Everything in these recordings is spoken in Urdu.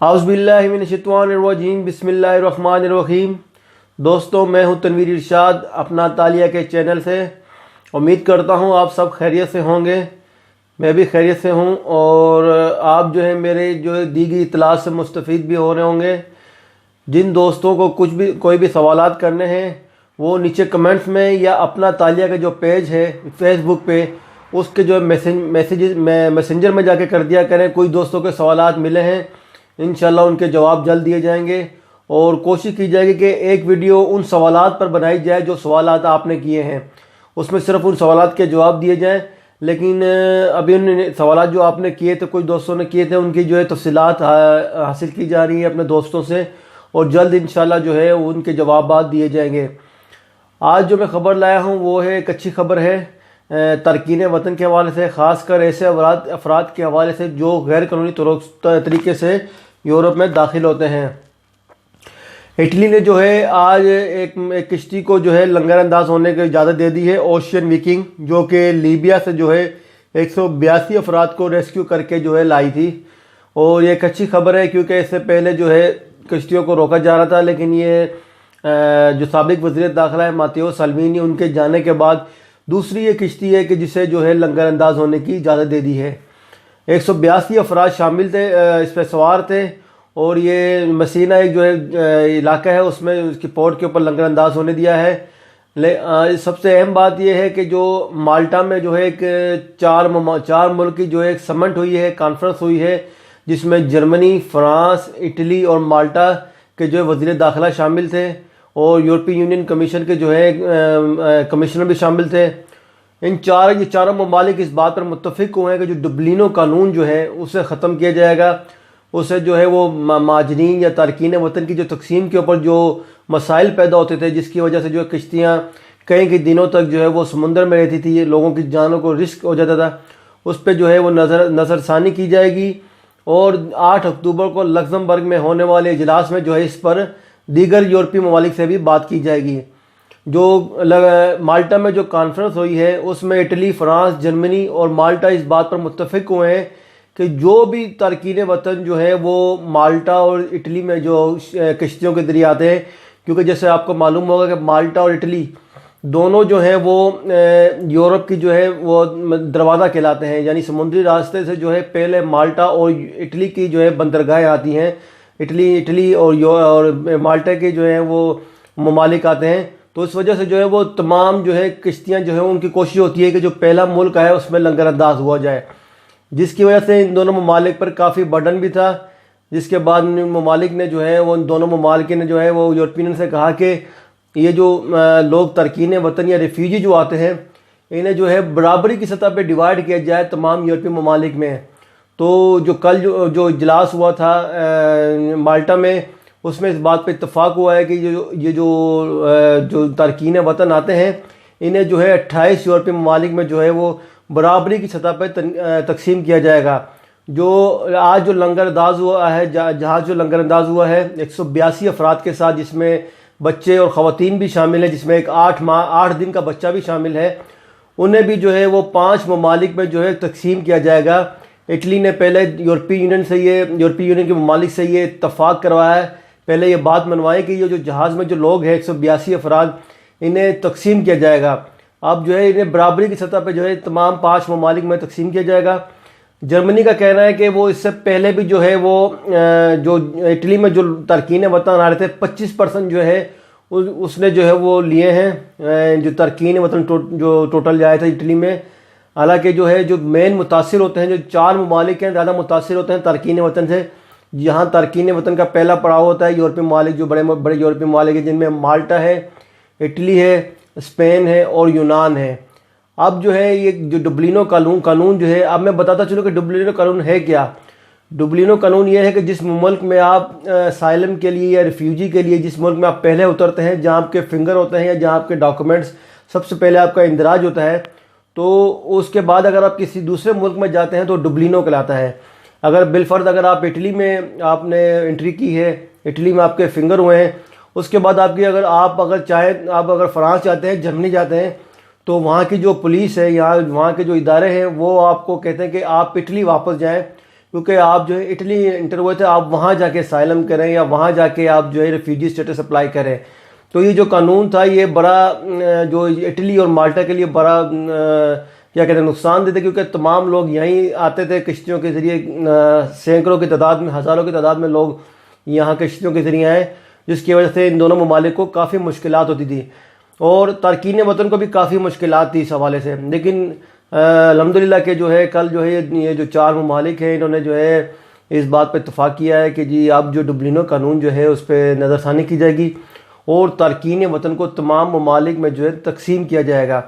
اعوذ باللہ من الشیطان الرجیم، بسم اللہ الرحمن الرحیم۔ دوستوں، میں ہوں تنویر ارشاد اپنا تالیہ کے چینل سے۔ امید کرتا ہوں آپ سب خیریت سے ہوں گے، میں بھی خیریت سے ہوں، اور آپ جو ہے میرے دی گئی اطلاعات سے مستفید بھی ہو رہے ہوں گے۔ جن دوستوں کو کوئی بھی سوالات کرنے ہیں وہ نیچے کمنٹس میں یا اپنا تالیہ کا جو پیج ہے فیس بک پہ اس کے جو میسنجر میں جا کے کر دیا کریں۔ کوئی دوستوں کے سوالات ملے ہیں، انشاءاللہ ان کے جواب جلد دیے جائیں گے، اور کوشش کی جائے گی کہ ایک ویڈیو ان سوالات پر بنائی جائے جو سوالات آپ نے کیے ہیں، اس میں صرف ان سوالات کے جواب دیے جائیں۔ لیکن ابھی ان سوالات جو آپ نے کیے تھے، کچھ دوستوں نے کیے تھے، ان کی جو ہے تفصیلات حاصل کی جا رہی ہیں اپنے دوستوں سے، اور جلد انشاءاللہ جو ہے ان کے جوابات دیے جائیں گے۔ آج جو میں خبر لایا ہوں وہ ہے ایک اچھی خبر ہے تارکین وطن کے حوالے سے، خاص کر ایسے افراد کے حوالے سے جو غیر قانونی طریقے سے یورپ میں داخل ہوتے ہیں۔ اٹلی نے جو ہے آج ایک کشتی کو جو ہے لنگر انداز ہونے کی اجازت دے دی ہے، اوشین ویکنگ، جو کہ لیبیا سے جو ہے 182 افراد کو ریسکیو کر کے جو ہے لائی تھی۔ اور یہ ایک اچھی خبر ہے کیونکہ اس سے پہلے جو ہے کشتیوں کو روکا جا رہا تھا، لیکن یہ جو سابق وزیر داخلہ ہے ماتیو سالوینی، ان کے جانے کے بعد دوسری یہ کشتی ہے کہ جسے جو ہے لنگر انداز ہونے کی اجازت دے دی ہے۔ 182 افراد شامل تھے، اس پہ سوار تھے، اور یہ مسینہ ایک جو ہے علاقہ ہے اس میں اس کی پورٹ کے اوپر لنگر انداز ہونے دیا ہے۔ سب سے اہم بات یہ ہے کہ جو مالٹا میں جو ہے ایک چار ملک کی جو ہے ایک سمنٹ ہوئی ہے، کانفرنس ہوئی ہے، جس میں جرمنی، فرانس، اٹلی اور مالٹا کے جو ہے وزیر داخلہ شامل تھے، اور یورپی یونین کمیشن کے جو ہے کمشنر بھی شامل تھے۔ یہ چاروں ممالک اس بات پر متفق ہوئے ہیں کہ جو ڈبلینو قانون جو ہے اسے ختم کیا جائے گا، اسے جو ہے وہ مہاجرین یا تارکین وطن کی جو تقسیم کے اوپر جو مسائل پیدا ہوتے تھے، جس کی وجہ سے جو کشتیاں کئی دنوں تک جو ہے وہ سمندر میں رہتی تھی، لوگوں کی جانوں کو رسک ہو جاتا تھا، اس پہ جو ہے وہ نظر ثانی کی جائے گی۔ اور 8 اکتوبر کو لکسمبرگ میں ہونے والے اجلاس میں جو ہے اس پر دیگر یورپی ممالک سے بھی بات کی جائے گی۔ جو مالٹا میں جو کانفرنس ہوئی ہے اس میں اٹلی، فرانس، جرمنی اور مالٹا اس بات پر متفق ہوئے ہیں کہ جو بھی تارکین وطن جو ہے وہ مالٹا اور اٹلی میں جو کشتیوں کے ذریعے آتے ہیں، کیونکہ جیسے آپ کو معلوم ہوگا کہ مالٹا اور اٹلی دونوں جو ہیں وہ یورپ کی جو ہے وہ دروازہ کہلاتے ہیں، یعنی سمندری راستے سے جو ہے پہلے مالٹا اور اٹلی کی جو ہے بندرگاہیں آتی ہیں، اٹلی اور مالٹا کے جو ہیں وہ ممالک آتے ہیں۔ تو اس وجہ سے جو ہے وہ تمام جو ہے کشتیاں جو ہیں ان کی کوشش ہوتی ہے کہ جو پہلا ملک آئے اس میں لنگر انداز ہوا جائے، جس کی وجہ سے ان دونوں ممالک پر کافی برڈن بھی تھا، جس کے بعد ممالک نے جو ہے وہ ان دونوں ممالک نے جو ہے وہ یورپین سے کہا کہ یہ جو لوگ تارکین وطن یا ریفیوجی جو آتے ہیں انہیں جو ہے برابری کی سطح پہ ڈیوائڈ کیا جائے تمام یورپی ممالک میں۔ تو جو کل جو اجلاس ہوا تھا مالٹا میں، اس میں اس بات پہ اتفاق ہوا ہے کہ یہ جو تارکین وطن آتے ہیں انہیں جو ہے 28 یورپی ممالک میں جو ہے وہ برابری کی سطح پہ تقسیم کیا جائے گا۔ جو آج جو لنگر انداز ہوا ہے، جہاز جو لنگر انداز ہوا ہے 182 افراد کے ساتھ، جس میں بچے اور خواتین بھی شامل ہیں، جس میں ایک 8 دن کا بچہ بھی شامل ہے، انہیں بھی جو ہے وہ 5 ممالک میں جو ہے تقسیم کیا جائے گا۔ اٹلی نے پہلے یورپی یونین کے ممالک سے یہ اتفاق کروایا ہے، پہلے یہ بات منوائے کہ یہ جو جہاز میں جو لوگ ہیں 182 افراد انہیں تقسیم کیا جائے گا۔ اب جو ہے انہیں برابری کی سطح پہ جو ہے تمام 5 ممالک میں تقسیم کیا جائے گا۔ جرمنی کا کہنا ہے کہ وہ اس سے پہلے بھی جو ہے وہ جو اٹلی میں جو تارکین وطن آ رہے تھے 25% جو ہے اس نے جو ہے وہ لیے ہیں، جو تارکین وطن جو ٹوٹل جائے تھے اٹلی میں۔ حالانکہ جو ہے جو مین متاثر ہوتے ہیں، جو 4 ممالک ہیں زیادہ متاثر ہوتے ہیں تارکین وطن سے۔ یہاں تارکین وطن کا پہلا پڑاؤ ہوتا ہے یورپی ممالک، جو بڑے یورپی ممالک ہیں، جن میں مالٹا ہے، اٹلی ہے، اسپین ہے اور یونان ہے۔ اب جو ہے یہ جو ڈبلینو قانون جو ہے، اب میں بتاتا چلوں کہ ڈبلینو قانون ہے کیا۔ ڈبلینو قانون یہ ہے کہ جس ملک میں آپ اسائلم کے لیے یا ریفیوجی کے لیے جس ملک میں آپ پہلے اترتے ہیں، جہاں آپ کے فنگر ہوتے ہیں یا جہاں آپ کے ڈاکومنٹس سب سے پہلے آپ کا اندراج ہوتا ہے، تو اس کے بعد اگر آپ کسی دوسرے ملک میں جاتے ہیں تو ڈبلینو کہلاتا ہے۔ اگر بالفرض اگر آپ اٹلی میں آپ نے انٹری کی ہے، اٹلی میں آپ کے فنگر ہوئے ہیں، اس کے بعد آپ اگر چاہیں، آپ اگر فرانس جاتے ہیں، جرمنی جاتے ہیں، تو وہاں کی جو پولیس ہے یا وہاں کے جو ادارے ہیں وہ آپ کو کہتے ہیں کہ آپ اٹلی واپس جائیں، کیونکہ آپ جو ہے اٹلی انٹر ہوئے تھے، آپ وہاں جا کے اسائلم کریں یا وہاں جا کے آپ جو ہے ریفیوجی اسٹیٹس اپلائی کریں. تو یہ جو قانون تھا یہ بڑا جو اٹلی اور مالٹا کے لیے بڑا کیا کہتے ہیں نقصان دہ تھے، کیونکہ تمام لوگ یہیں آتے تھے کشتیوں کے ذریعے، سینکڑوں کی تعداد میں، ہزاروں کی تعداد میں لوگ یہاں کشتیوں کے ذریعے آئے، جس کی وجہ سے ان دونوں ممالک کو کافی مشکلات ہوتی تھی اور تارکین وطن کو بھی کافی مشکلات تھی اس حوالے سے. لیکن الحمدللہ کہ جو ہے کل جو ہے یہ جو 4 ممالک ہیں انہوں نے جو ہے اس بات پہ اتفاق کیا ہے کہ جی اب جو ڈبلینو قانون جو ہے اس پہ نظر ثانی کی جائے گی اور تارکین وطن کو تمام ممالک میں جو ہے تقسیم کیا جائے گا.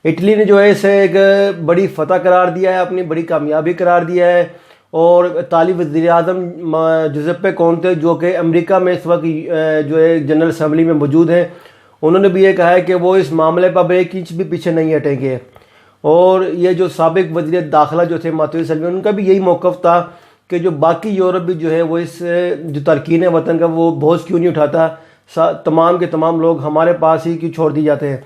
اٹلی نے جو ہے اسے ایک بڑی فتح قرار دیا ہے، اپنی بڑی کامیابی قرار دیا ہے. اور اطالوی وزیر اعظم جوزیپے کونتے جو کہ امریکہ میں اس وقت جو ہے جنرل اسمبلی میں موجود ہیں، انہوں نے بھی یہ کہا ہے کہ وہ اس معاملے پر اب ایک انچ بھی پیچھے نہیں ہٹیں گے. اور یہ جو سابق وزیر داخلہ جو تھے ماتیو سلوینی، ان کا بھی یہی موقف تھا کہ جو باقی یورپ بھی جو ہے وہ اس جو تارکین وطن کا وہ بوجھ کیوں نہیں اٹھاتا، تمام کے تمام لوگ ہمارے پاس ہی کیوں چھوڑ دی جاتے ہیں.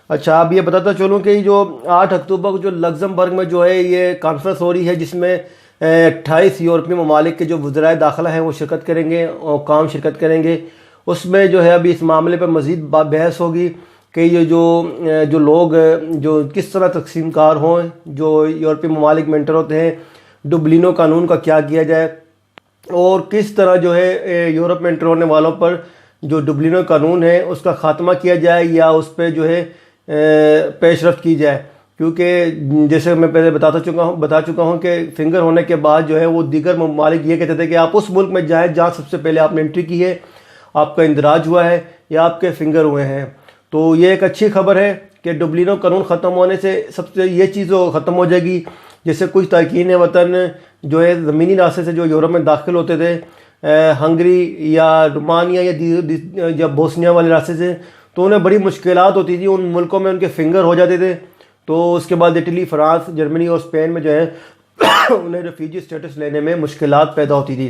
اچھا اب یہ بتاتا چلوں کہ جو 8 اکتوبر کو جو لگزمبرگ میں جو ہے یہ کانفرنس ہو رہی ہے، جس میں 28 یورپی ممالک کے جو وزرائے داخلہ ہیں وہ شرکت کریں گے اور حکام شرکت کریں گے. اس میں جو ہے ابھی اس معاملے پر مزید بحث ہوگی کہ یہ جو لوگ جو کس طرح تقسیم کار ہوں، جو یورپی ممالک میں انٹر ہوتے ہیں، ڈبلینو قانون کا کیا کیا جائے اور کس طرح جو ہے یورپ میں انٹر ہونے والوں پر جو ڈبلینو قانون ہے اس کا خاتمہ کیا جائے یا اس پہ جو ہے پیش رفت کی جائے. کیونکہ جیسے میں پہلے بتا چکا ہوں کہ فنگر ہونے کے بعد جو ہے وہ دیگر ممالک یہ کہتے تھے کہ آپ اس ملک میں جائیں جہاں سب سے پہلے آپ نے انٹری کی ہے، آپ کا اندراج ہوا ہے یا آپ کے فنگر ہوئے ہیں. تو یہ ایک اچھی خبر ہے کہ ڈبلینو قانون ختم ہونے سے سب سے یہ چیز ختم ہو جائے گی. جیسے کچھ تارکین وطن جو ہے زمینی راستے سے جو یورپ میں داخل ہوتے تھے، ہنگری یا رومانیہ یا بوسنیا والے راستے سے، تو انہیں بڑی مشکلات ہوتی تھی، ان ملکوں میں ان کے فنگر ہو جاتے تھے. تو اس کے بعد اٹلی، فرانس، جرمنی اور اسپین میں جو ہے انہیں ریفیوجی اسٹیٹس لینے میں مشکلات پیدا ہوتی تھی.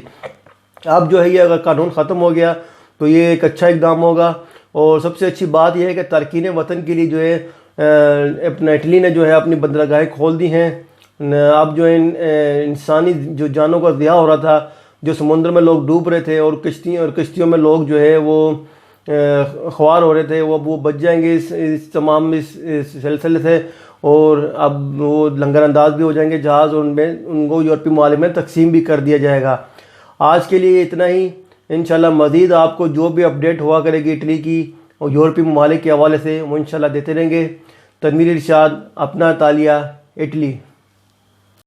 اب جو ہے یہ اگر قانون ختم ہو گیا تو یہ ایک اچھا اقدام ہوگا. اور سب سے اچھی بات یہ ہے کہ تارکین وطن کے لیے جو ہے اپنا اٹلی نے جو ہے اپنی بندرگاہیں کھول دی ہیں. اب جو انسانی جو جانوں کا ضیاع ہو رہا تھا، جو سمندر میں لوگ ڈوب رہے تھے اور کشتیوں میں لوگ جو ہے وہ خوار ہو رہے تھے، وہ بچ جائیں گے اس تمام اس سلسلے سے. اور اب وہ لنگر انداز بھی ہو جائیں گے جہاز، اور ان کو یورپی ممالک میں تقسیم بھی کر دیا جائے گا. آج کے لیے اتنا ہی. انشاءاللہ مزید آپ کو جو بھی اپڈیٹ ہوا کرے گی اٹلی کی اور یورپی ممالک کے حوالے سے وہ انشاءاللہ دیتے رہیں گے. تنویر ارشاد، اپنا تالیہ، اٹلی.